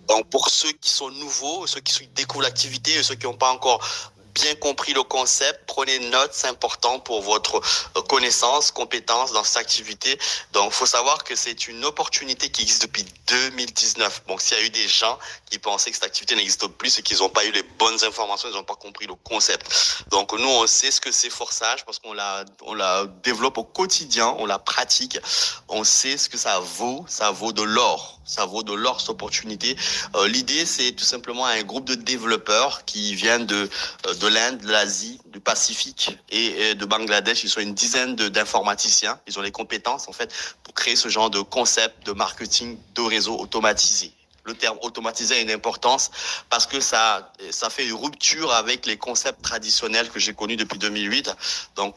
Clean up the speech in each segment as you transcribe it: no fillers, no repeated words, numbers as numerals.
Donc, pour ceux qui sont nouveaux, ceux qui découvrent l'activité et ceux qui n'ont pas encore bien compris le concept, prenez note, c'est important pour votre connaissance, compétence dans cette activité. Donc, il faut savoir que c'est une opportunité qui existe depuis 2019. Donc, s'il y a eu des gens qui pensaient que cette activité n'existe plus, c'est qu'ils n'ont pas eu les bonnes informations, ils n'ont pas compris le concept. Donc, nous, on sait ce que c'est Forçage parce on la développe au quotidien, on la pratique, on sait ce que ça vaut de l'or. Ça vaut de l'or cette opportunité. L'idée, c'est tout simplement un groupe de développeurs qui viennent de l'Inde, de l'Asie, du Pacifique et de Bangladesh. Ils sont une dizaine d'informaticiens. Ils ont les compétences, en fait, pour créer ce genre de concept de marketing de réseau automatisé. Le terme automatisé a une importance parce que ça fait une rupture avec les concepts traditionnels que j'ai connus depuis 2008. Donc,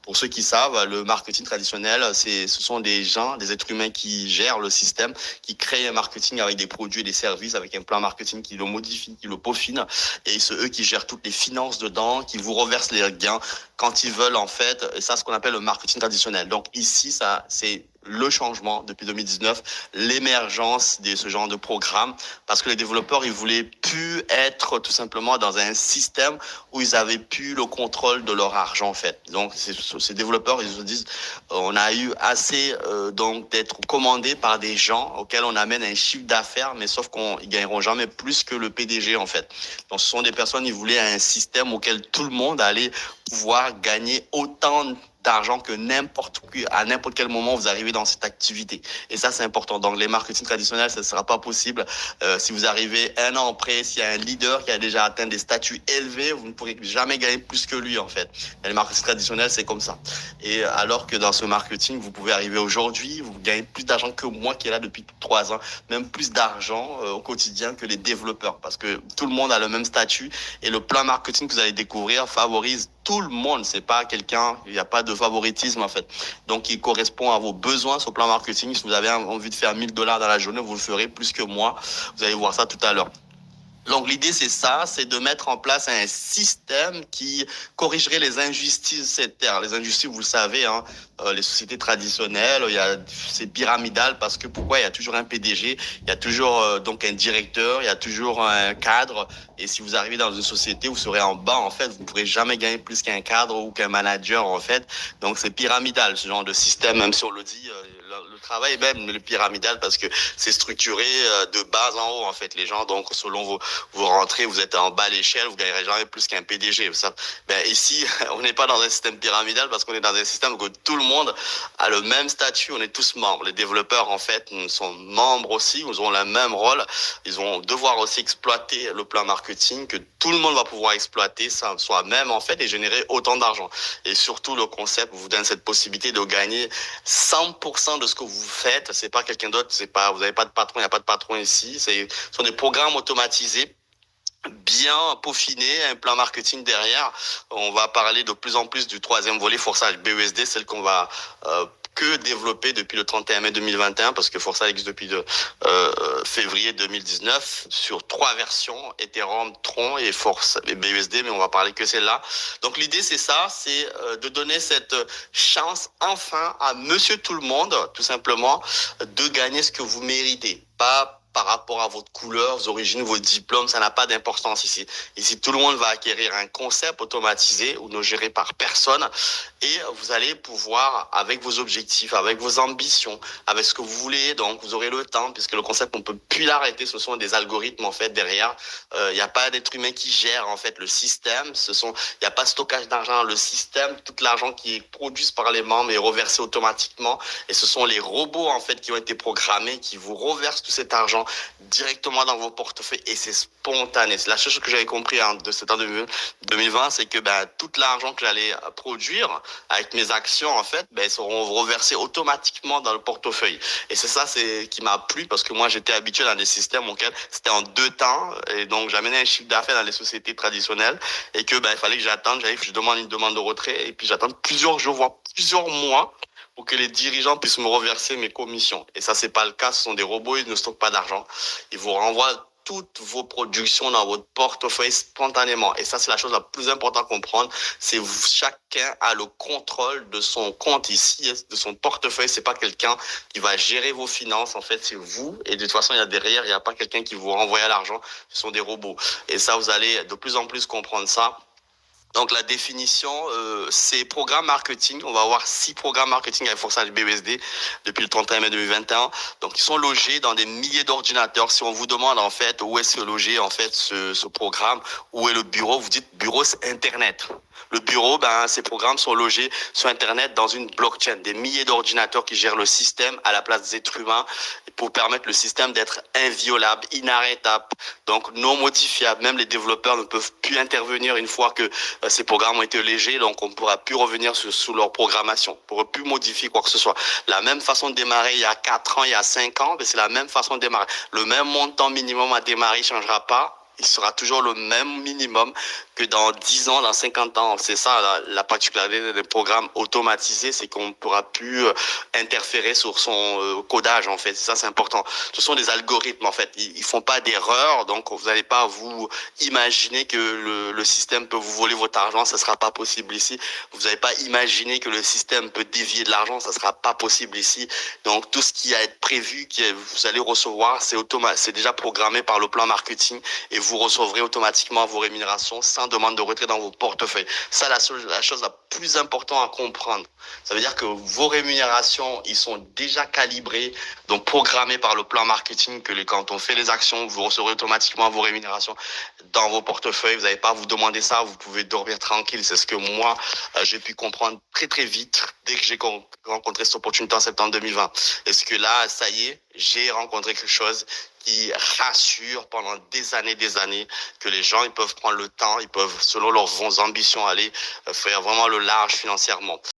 pour ceux qui savent, le marketing traditionnel, ce sont des gens, des êtres humains qui gèrent le système, qui créent un marketing avec des produits et des services, avec un plan marketing qui le modifie, qui le peaufine. Et c'est eux qui gèrent toutes les finances dedans, qui vous reversent les gains quand ils veulent, en fait. Et ça, ce qu'on appelle le marketing traditionnel. Donc, ici, ça, c'est le changement depuis 2019, l'émergence de ce genre de programme, parce que les développeurs, ils voulaient plus être tout simplement dans un système où ils avaient plus le contrôle de leur argent, en fait. Donc, ces développeurs, ils se disent, on a eu assez donc d'être commandés par des gens auxquels on amène un chiffre d'affaires, mais sauf qu'ils gagneront jamais plus que le PDG, en fait. Donc, ce sont des personnes, ils voulaient un système auquel tout le monde allait pouvoir gagner autant d'argent que à n'importe quel moment vous arrivez dans cette activité. Et ça, c'est important. Donc, les marketing traditionnels, ça ne sera pas possible. Si vous arrivez un an après, s'il y a un leader qui a déjà atteint des statuts élevés, vous ne pourrez jamais gagner plus que lui, en fait. Et les marketing traditionnels, c'est comme ça. Et alors que dans ce marketing, vous pouvez arriver aujourd'hui, vous gagnez plus d'argent que moi qui est là depuis 3 ans, même plus d'argent au quotidien que les développeurs, parce que tout le monde a le même statut et le plan marketing que vous allez découvrir favorise tout le monde. C'est pas quelqu'un, il n'y a pas de favoritisme en fait. Donc il correspond à vos besoins sur le plan marketing. Si vous avez envie de faire 1000 $ dans la journée, vous le ferez plus que moi. Vous allez voir ça tout à l'heure. Donc l'idée c'est ça, c'est de mettre en place un système qui corrigerait les injustices de cette terre. Les injustices, vous le savez, hein, les sociétés traditionnelles, c'est pyramidal parce que pourquoi il y a toujours un PDG, il y a toujours donc un directeur, il y a toujours un cadre. Et si vous arrivez dans une société, vous serez en bas en fait, vous ne pourrez jamais gagner plus qu'un cadre ou qu'un manager en fait. Donc c'est pyramidal ce genre de système, même si on le dit. Le travail est même le pyramidal parce que c'est structuré de bas en haut en fait. Les gens donc selon vous rentrez, vous êtes en bas à l'échelle, vous gagnerez jamais plus qu'un PDG. Ça, ben ici, on n'est pas dans un système pyramidal parce qu'on est dans un système où tout le monde a le même statut, on est tous membres. Les développeurs, en fait, sont membres aussi, ils ont le même rôle. Ils vont devoir aussi exploiter le plan marketing que tout le monde va pouvoir exploiter ça soi-même, en fait, et générer autant d'argent. Et surtout, le concept vous donne cette possibilité de gagner 100% de ce que vous faites. C'est pas quelqu'un d'autre, c'est pas, vous n'avez pas de patron, il n'y a pas de patron ici. Ce sont des programmes automatisés bien peaufiné, un plan marketing derrière. On va parler de plus en plus du troisième volet, Forçage BESD, celle qu'on va que développer depuis le 31 mai 2021 parce que Forçage existe depuis février 2019 sur 3 versions, Ethereum, Tron et Force et BUSD, mais on va parler que celle-là. Donc l'idée c'est ça, c'est de donner cette chance enfin à monsieur tout le monde, tout simplement, de gagner ce que vous méritez. Pas par rapport à votre couleur, vos origines, vos diplômes, ça n'a pas d'importance ici. Ici, tout le monde va acquérir un concept automatisé ou ne géré par personne et vous allez pouvoir, avec vos objectifs, avec vos ambitions, avec ce que vous voulez, donc vous aurez le temps, puisque le concept, on peut plus l'arrêter, ce sont des algorithmes, en fait, derrière. Il n'y a pas d'être humain qui gère, en fait, le système. Il n'y a pas de stockage d'argent. Le système, tout l'argent qui est produit par les membres est reversé automatiquement et ce sont les robots, en fait, qui ont été programmés, qui vous reversent tout cet argent directement dans vos portefeuilles et c'est spontané. C'est la chose que j'avais compris de cette année 2020, c'est que tout l'argent que j'allais produire avec mes actions, en fait, seront reversés automatiquement dans le portefeuille. Et c'est ça qui m'a plu parce que moi, j'étais habitué dans des systèmes auxquels c'était en 2 temps et donc j'amenais un chiffre d'affaires dans les sociétés traditionnelles et que il fallait que j'attende, je demande une demande de retrait et puis j'attends plusieurs jours, voire plusieurs mois pour que les dirigeants puissent me reverser mes commissions. Et ça, c'est pas le cas. Ce sont des robots, ils ne stockent pas d'argent. Ils vous renvoient toutes vos productions dans votre portefeuille spontanément. Et ça, c'est la chose la plus importante à comprendre. C'est chacun a le contrôle de son compte ici, de son portefeuille. C'est pas quelqu'un qui va gérer vos finances. En fait, c'est vous. Et de toute façon, il y a derrière, il n'y a pas quelqu'un qui vous renvoie l'argent. Ce sont des robots. Et ça, vous allez de plus en plus comprendre ça. Donc la définition, c'est programme marketing. On va avoir 6 programmes marketing avec Forçage BUSD depuis le 31 mai 2021. Donc ils sont logés dans des milliers d'ordinateurs. Si on vous demande en fait où est-ce logé en fait ce programme, où est le bureau, vous dites bureau c'est Internet. Le bureau, ces programmes sont logés sur Internet dans une blockchain, des milliers d'ordinateurs qui gèrent le système à la place des êtres humains pour permettre le système d'être inviolable, inarrêtable, donc non modifiable. Même les développeurs ne peuvent plus intervenir une fois que ces programmes ont été légers, donc on ne pourra plus revenir sous leur programmation, on ne pourra plus modifier quoi que ce soit. La même façon de démarrer il y a 4 ans, il y a 5 ans, c'est la même façon de démarrer. Le même montant minimum à démarrer ne changera pas. Il sera toujours le même minimum que dans 10 ans, dans 50 ans. C'est ça la particularité des programmes automatisés, c'est qu'on ne pourra plus interférer sur son codage en fait. Ça c'est important. Ce sont des algorithmes en fait. Ils font pas d'erreur, donc vous n'allez pas vous imaginer que le système peut vous voler votre argent. Ça sera pas possible ici. Vous n'allez pas imaginer que le système peut dévier de l'argent. Ça sera pas possible ici. Donc tout ce qui a été prévu, que vous allez recevoir, c'est déjà programmé par le plan marketing et vous recevrez automatiquement vos rémunérations sans demande de retrait dans vos portefeuilles. Ça, la chose la plus importante à comprendre. Ça veut dire que vos rémunérations, ils sont déjà calibrés, donc programmés par le plan marketing, que quand on fait les actions, vous recevrez automatiquement vos rémunérations dans vos portefeuilles. Vous n'avez pas à vous demander ça, vous pouvez dormir tranquille. C'est ce que moi, j'ai pu comprendre très très vite dès que j'ai rencontré cette opportunité en septembre 2020. Est-ce que là, ça y est, j'ai rencontré quelque chose qui rassure pendant des années, que les gens, ils peuvent prendre le temps, ils peuvent, selon leurs ambitions, aller faire vraiment le large financièrement.